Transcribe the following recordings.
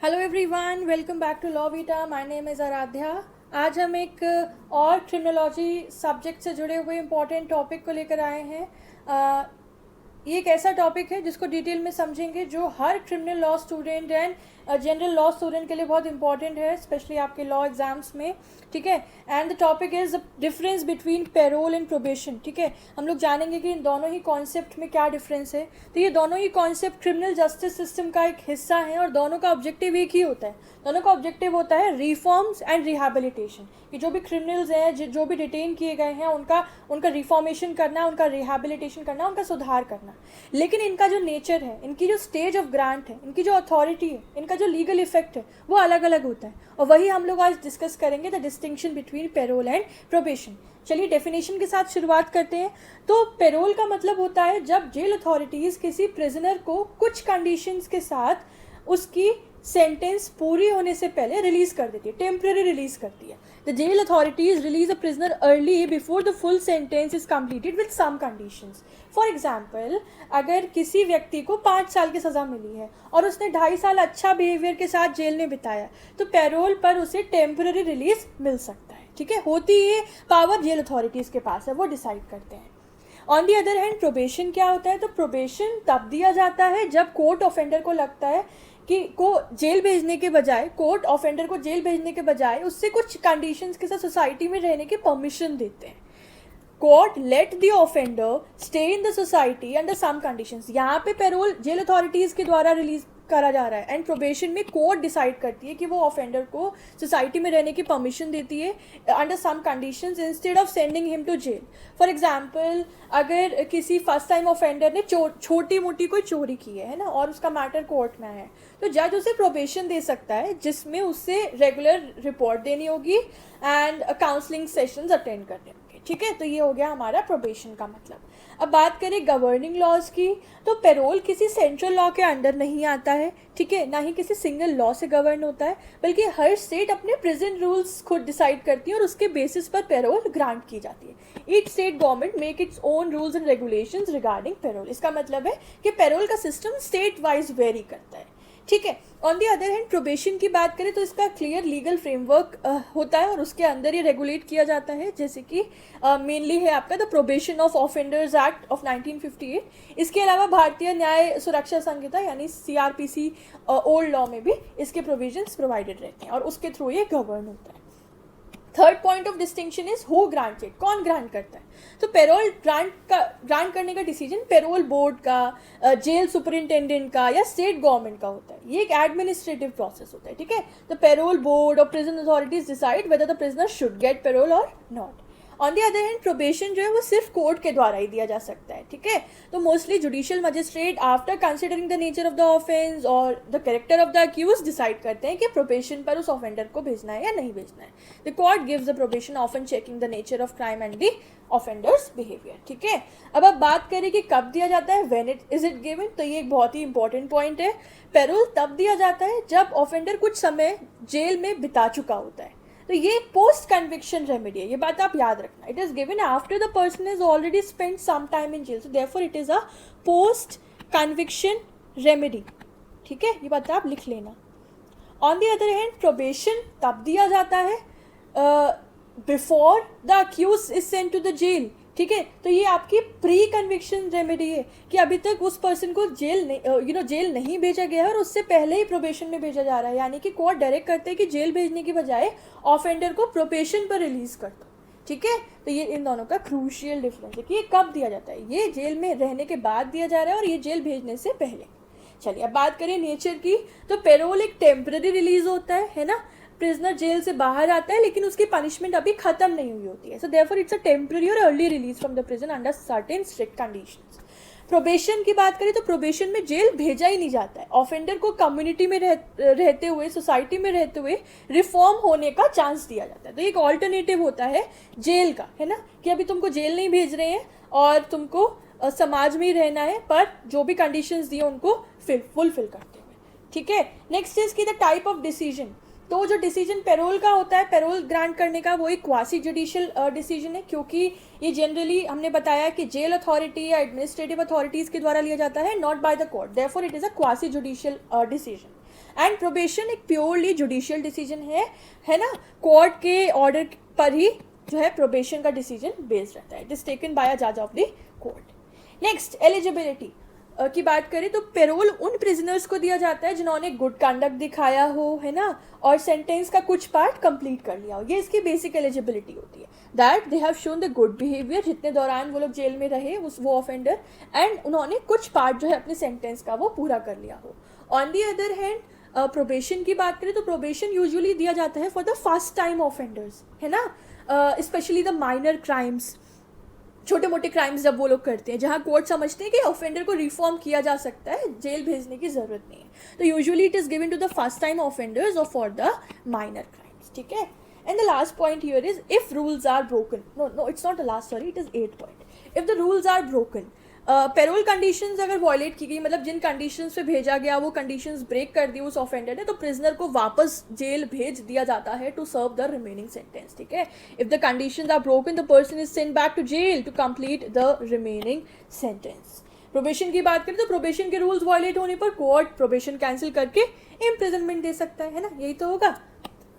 Hello everyone, welcome back to Law Vita. My name is Aaradhya. आज हम एक और क्रिमिनोलॉजी सब्जेक्ट से जुड़े हुए इम्पॉर्टेंट टॉपिक को लेकर आए हैं। ये एक ऐसा टॉपिक है जिसको डिटेल में समझेंगे, जो हर criminal law student and general law student के लिए बहुत इंपॉर्टेंट है, स्पेशली आपके लॉ एग्जाम्स में। ठीक है, and the topic is the difference between payroll and probation. ठीक है, हम लोग जानेंगे कि इन दोनों ही कॉन्सेप्ट में क्या डिफरेंस है। तो ये दोनों ही कॉन्सेप्ट क्रिमिनल जस्टिस सिस्टम का एक हिस्सा है और दोनों का ऑब्जेक्टिव एक ही होता है। दोनों का ऑब्जेक्टिव होता है रिफॉर्म्स एंड रिहैबिलिटेशन, कि जो भी क्रिमिनल्स हैं, जो भी डिटेन किए गए हैं, उनका रिफॉर्मेशन करना, उनका रिहैबिलिटेशन करना, उनका सुधार करना। लेकिन इनका जो नेचर है, इनकी जो स्टेज ऑफ ग्रांट है, इनकी जो अथॉरिटी है, इनका जो लीगल इफेक्ट है, वो अलग अलग होता है। और वही हम लोग आज डिस्कस करेंगे, the distinction between payroll and probation. चलिए डेफिनेशन के साथ शुरुआत करते हैं। तो पेरोल का मतलब होता है जब जेल अथॉरिटीज़ किसी प्रिजनर को कुछ कंडीशंस के साथ उसकी सेंटेंस पूरी होने से पहले रिलीज कर देती है, टेम्पररी रिलीज करती है। The jail authorities release a prisoner early before the full sentence is completed with some conditions. For example, अगर किसी व्यक्ति को 5 साल की सज़ा मिली है और उसने 2.5 साल अच्छा बिहेवियर के साथ जेल में बिताया, तो पैरोल पर उसे टेम्पररी रिलीज मिल सकता है। ठीक है, होती ये पावर जेल अथॉरिटीज़ के पास है, वो डिसाइड करते हैं। On the other hand probation क्या होता है? तो प्रोबेशन तब दिया जाता है जब कोर्ट ऑफेंडर को लगता है कि जेल भेजने के बजाय, कोर्ट ऑफेंडर को जेल भेजने के बजाय उससे कुछ कंडीशंस के साथ सोसाइटी में रहने की परमिशन देते हैं। Court let the offender stay in the society under some conditions. यहाँ पे पैरोल जेल अथॉरिटीज़ के द्वारा रिलीज करा जा रहा है, एंड प्रोबेशन में कोर्ट डिसाइड करती है कि वो ऑफेंडर को सोसाइटी में रहने की परमिशन देती है under some conditions instead of sending him to jail. For example, अगर किसी फर्स्ट टाइम ऑफेंडर ने छोटी मोटी कोई चोरी की है ना, और उसका मैटर कोर्ट में है, तो जज उसे प्रोबेशन दे सकता है, जिसमें उससे रेगुलर रिपोर्ट देनी होगी एंड काउंसलिंग सेशंस अटेंड करने होंगे। ठीक है, तो ये हो गया हमारा प्रोबेशन का मतलब। अब बात करें गवर्निंग लॉज की, तो पेरोल किसी सेंट्रल लॉ के अंडर नहीं आता है। ठीक है, ना ही किसी सिंगल लॉ से गवर्न होता है, बल्कि हर स्टेट अपने प्रेजेंट रूल्स खुद डिसाइड करती है और उसके बेसिस पर पेरोल ग्रांट की जाती है। Each state government make its own rules and regulations regarding payroll. इसका मतलब है कि पेरोल का सिस्टम स्टेट वाइज वेरी करता है। ठीक है, on the other hand probation की बात करें तो इसका क्लियर लीगल फ्रेमवर्क होता है और उसके अंदर ये रेगुलेट किया जाता है, जैसे कि मेनली है आपका the probation of offenders act of 1958। इसके अलावा भारतीय न्याय सुरक्षा संहिता यानी CRPC ओल्ड लॉ में भी इसके प्रोविजंस प्रोवाइडेड रहते हैं और उसके थ्रू ये गवर्न होता है। Third point of distinction is who granted, कौन ग्रांट करता है? तो पेरोल ग्रांट करने का डिसीजन पेरोल बोर्ड का, जेल सुपरिंटेंडेंट का या स्टेट गवर्नमेंट का होता है। ये एक एडमिनिस्ट्रेटिव प्रोसेस होता है। ठीक है, द पेरोल बोर्ड और prison authorities decide whether the prisoner should get parole और not. On the other hand probation जो है वो सिर्फ कोर्ट के द्वारा ही दिया जा सकता है। ठीक है, तो mostly judicial magistrate after considering the nature of the offence और the character of the accused decide करते हैं कि प्रोबेशन पर उस ऑफेंडर को भेजना है या नहीं भेजना है। The court gives the probation often checking the nature of crime and the offenders behaviour. ठीक है, अब बात करें कि कब दिया जाता है, व्हेन इज इट गिवन। तो ये एक बहुत ही इंपॉर्टेंट पॉइंट है। पेरोल तब दिया जाता है जब ऑफेंडर कुछ समय जेल में बिता चुका होता है। तो ये पोस्ट कन्विक्शन रेमेडी है, ये बात आप याद रखना। It is given after the person is already spend some time in jail, so therefore it is a post conviction remedy. ठीक है, ये बात आप लिख लेना। On the other hand probation तब दिया जाता है before the accused is sent to the jail. ठीक है, तो ये आपकी प्री कन्विक्शन रेमेडी है कि अभी तक उस पर्सन को जेल नहीं भेजा गया है और उससे पहले ही प्रोबेशन में भेजा जा रहा है। यानी कि कोर्ट डायरेक्ट करते हैं कि जेल भेजने की बजाय ऑफेंडर को प्रोबेशन पर रिलीज कर दो। ठीक है, तो ये इन दोनों का क्रूशियल डिफरेंस है कि ये कब दिया जाता है। ये जेल में रहने के बाद दिया जा रहा है और ये जेल भेजने से पहले। चलिए अब बात करें नेचर की, तो पेरोल एक टेम्पररी रिलीज होता है ना। प्रिजनर जेल से बाहर आता है लेकिन उसकी पनिशमेंट अभी खत्म नहीं हुई होती है, so therefore it's a temporary और early release from the prison under certain strict conditions. Probation की बात करें तो प्रोबेशन में जेल भेजा ही नहीं जाता है, ऑफेंडर को कम्युनिटी में रहते हुए, सोसाइटी में रहते हुए रिफॉर्म होने का चांस दिया जाता है। तो एक ऑल्टरनेटिव होता है जेल का, है ना, कि अभी तुमको जेल नहीं भेज रहे हैं और तुमको समाज में ही रहना है, पर जो भी कंडीशंस दिए उनको फुलफिल करते हुए। ठीक है, नेक्स्ट इज की द टाइप ऑफ डिसीजन। तो जो डिसीजन पेरोल का होता है, पेरोल ग्रांट करने का, वो एक क्वासी जुडिशियल डिसीजन है, क्योंकि ये जनरली हमने बताया कि जेल अथॉरिटी या एडमिनिस्ट्रेटिव अथॉरिटीज़ के द्वारा लिया जाता है, not by the court, therefore it is a quasi judicial decision. And probation एक प्योरली जुडिशियल डिसीजन है ना, कोर्ट के ऑर्डर पर ही जो है प्रोबेशन का डिसीजन बेस्ड रहता है, इट इज टेकन बाय अ जज of the court. Next eligibility की बात करें तो पेरोल उन प्रिजनर्स को दिया जाता है जिन्होंने गुड कंडक्ट दिखाया हो, है ना, और सेंटेंस का कुछ पार्ट कंप्लीट कर लिया हो, ये इसकी बेसिक एलिजिबिलिटी होती है, that they have shown the good behaviour, जितने दौरान वो लोग जेल में रहे वो ऑफेंडर, एंड उन्होंने कुछ पार्ट जो है अपने सेंटेंस का वो पूरा कर लिया हो। On the other hand probation की बात करें तो प्रोबेशन यूजुअली दिया जाता है for the first time offenders, है ना, स्पेशली द माइनर क्राइम्स, छोटे मोटे क्राइम्स जब वो लोग करते हैं जहाँ कोर्ट समझते हैं कि ऑफेंडर को रिफॉर्म किया जा सकता है, जेल भेजने की जरूरत नहीं है, तो usually it is given to the first time offenders और फॉर द माइनर क्राइम्स, ठीक है। And the last point here is if rules are broken, no it's not the last, sorry, it is 8th point, if the rules are broken, parole conditions अगर violate की गई, मतलब जिन conditions पे भेजा गया वो कंडीशंस ब्रेक कर दी उस ऑफेंडर ने, तो प्रिजनर को वापस जेल भेज दिया जाता है to serve the remaining sentence, ठीक है। If the conditions are broken the person is sent back to jail to complete the remaining sentence. Probation की बात करें तो प्रोबेशन के रूल्स वॉयलेट होने पर कोर्ट प्रोबेशन कैंसिल करके इम्प्रिजनमेंट दे सकता है ना, यही तो होगा,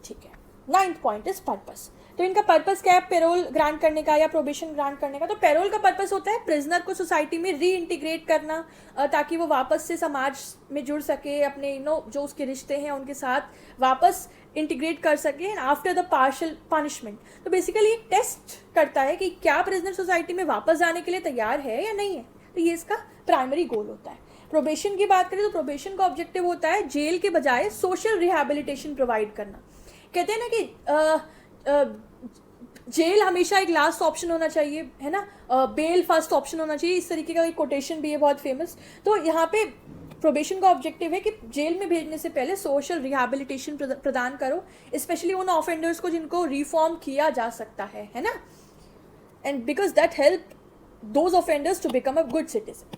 ठीक है। 9th पॉइंट इज पर्पस, तो इनका पर्पस क्या है पेरोल ग्रांट करने का या प्रोबेशन ग्रांट करने का, तो पेरोल का पर्पस होता है प्रिजनर को सोसाइटी में री इंटीग्रेट करना, ताकि वो वापस से समाज में जुड़ सके, अपने जो उसके रिश्ते हैं उनके साथ वापस इंटीग्रेट कर सके, and after the partial punishment, तो बेसिकली एक टेस्ट करता है कि क्या प्रिजनर सोसाइटी में वापस जाने के लिए तैयार है या नहीं है, तो ये इसका प्राइमरी गोल होता है। प्रोबेशन की बात करें तो प्रोबेशन का ऑब्जेक्टिव होता है जेल के बजाय सोशल रिहैबिलिटेशन प्रोवाइड करना। कहते हैं ना कि जेल हमेशा एक लास्ट ऑप्शन होना चाहिए, है ना, बेल फर्स्ट ऑप्शन होना चाहिए, इस तरीके का एक कोटेशन भी है बहुत फेमस। तो यहाँ पे प्रोबेशन का ऑब्जेक्टिव है कि जेल में भेजने से पहले सोशल रिहैबिलिटेशन प्रदान करो, स्पेशली उन ऑफेंडर्स को जिनको रिफॉर्म किया जा सकता है ना, and because that help those offenders to become a good citizen.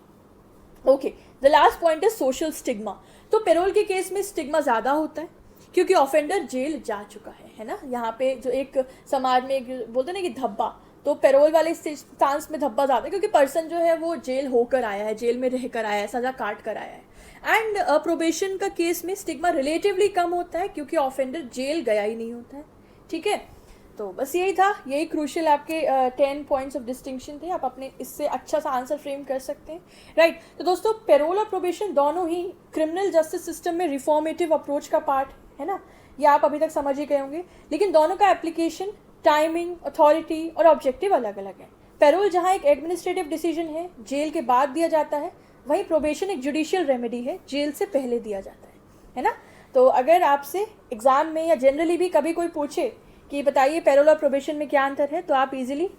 Okay, the last point is social stigma, तो पेरोल के केस में स्टिग्मा ज़्यादा होता है क्योंकि ऑफेंडर जेल जा चुका है ना, यहाँ पे जो एक समाज में एक बोलते हैं ना कि धब्बा, तो पेरोल वाले चांस में धब्बा ज़्यादा है क्योंकि पर्सन जो है वो जेल होकर आया है, जेल में रह कर आया है, सज़ा काट कर आया है। एंड प्रोबेशन का केस में स्टिग्मा रिलेटिवली कम होता है क्योंकि ऑफेंडर जेल गया ही नहीं होता है, ठीक है। तो बस यही था, यही क्रूशियल आपके 10 पॉइंट्स ऑफ डिस्टिंक्शन थे, आप अपने इससे अच्छा सा आंसर फ्रेम कर सकते हैं, राइट। तो दोस्तों पेरोल और प्रोबेशन दोनों ही क्रिमिनल जस्टिस सिस्टम में रिफॉर्मेटिव अप्रोच का पार्ट है ना, ये आप अभी तक समझ ही गए होंगे, लेकिन दोनों का एप्लीकेशन, टाइमिंग, अथॉरिटी और ऑब्जेक्टिव अलग अलग है। पेरोल जहाँ एक एडमिनिस्ट्रेटिव डिसीजन है, जेल के बाद दिया जाता है, वहीं प्रोबेशन एक जुडिशियल रेमेडी है, जेल से पहले दिया जाता है ना। तो अगर आपसे एग्जाम में या जनरली भी कभी कोई पूछे कि बताइए पेरोल और प्रोबेशन में क्या अंतर है, तो आप इजीली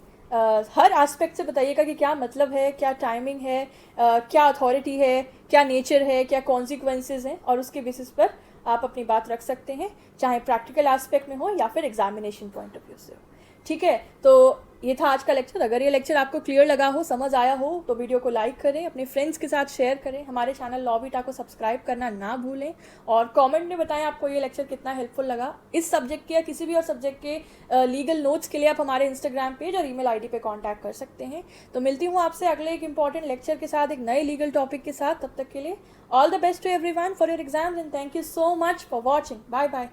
हर एस्पेक्ट से बताइएगा कि क्या मतलब है, क्या टाइमिंग है, क्या अथॉरिटी है, क्या नेचर है, क्या कॉन्सिक्वेंसेज हैं, और उसके बेसिस पर आप अपनी बात रख सकते हैं, चाहे प्रैक्टिकल एस्पेक्ट में हो या फिर एग्जामिनेशन पॉइंट ऑफ व्यू से हो, ठीक है। तो ये था आज का लेक्चर। अगर ये लेक्चर आपको क्लियर लगा हो, समझ आया हो, तो वीडियो को लाइक करें, अपने फ्रेंड्स के साथ शेयर करें, हमारे चैनल लॉ वीटा को सब्सक्राइब करना ना भूलें, और कमेंट में बताएं आपको ये लेक्चर कितना हेल्पफुल लगा। इस सब्जेक्ट के या किसी भी और सब्जेक्ट के लीगल नोट्स के लिए आप हमारे इंस्टाग्राम पेज और ईमेल आईडी पे कांटेक्ट कर सकते हैं। तो मिलती हूँ आपसे अगले एक इंपॉर्टेंट लेक्चर के साथ, एक नए लीगल टॉपिक के साथ। तब तक के लिए all the best to everyone for your exams and thank you so much for watching. Bye bye.